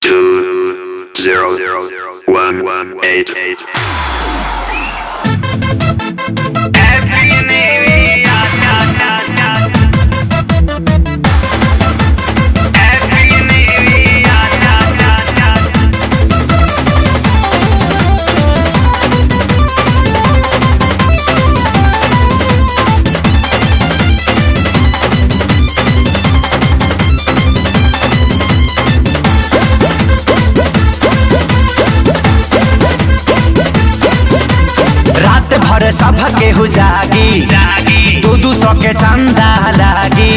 2001188. रात भर सब केहू जागी 200 के चंदा लागी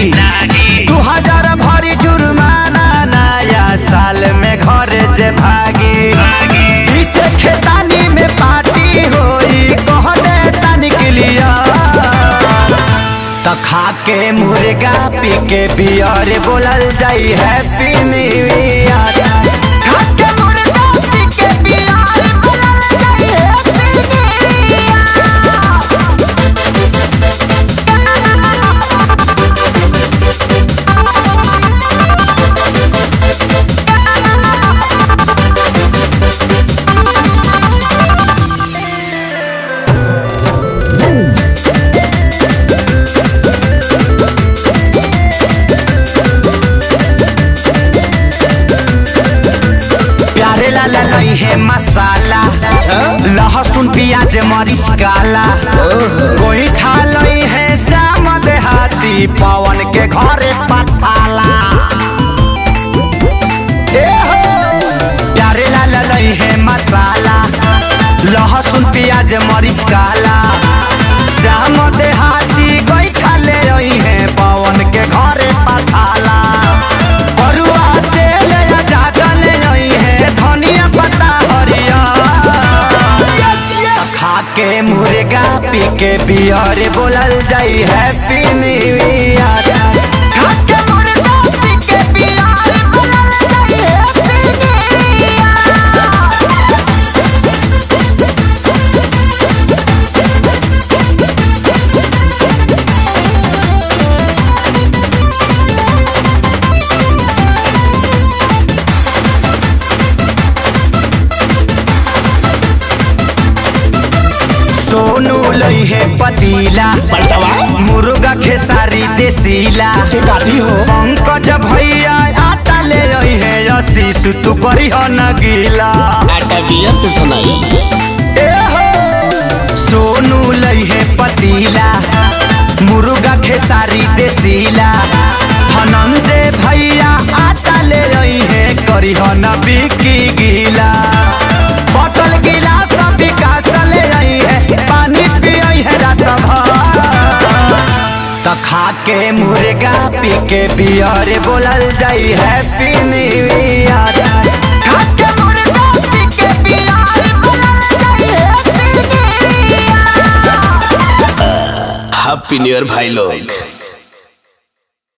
2000 भरी जुर्माना नया साल में घर जे भागी पीछे खेतानी में पार्टी होई कहने तनिक लिया तो खा के मुर्गा पी के बियर बोलल जाई हैप्पी न्यू ईयर। खा के मुर्गा पी के बियर बोलल जाई हैप्पी प्यारे लाला नहीं है मसाला लहसुन प्याज मरीच काला कोई खा लई है श्याम देहाती पवन के घरे पठाला। प्यारे लाला नहीं है मसाला लहसुन प्याज मरीच काला श्याम देहाती कोई खा ले रही है पवन के घरे पठाला। के मुर्गा पी के बियर बोलल जाई हैप्पी न्यू ईयर। खा के मुर्गा पी के बियर बोलल जाई हैप्पी न्यू सोनू लई है पतीला मुर्गा खेसारी देसीला पंकज भैया आटा ले रही है आशीष तू करी हो न गीला आटा बियर से सुनाई। सोनू लई है पतीला मुर्गा खेसारी देसीला धनंजय भैया आटा ले रही है करी हो न बिकी गीला बोतल गिलास विकास ले रही है पानी पियई है रात भर तो खा के मुर्गा पी के बियर बोलल जाई हैप्पी न्यू ईयर। खा के मुर्गा पी के बियर बोलल जाई happy new year. Happy new year भाई लोग।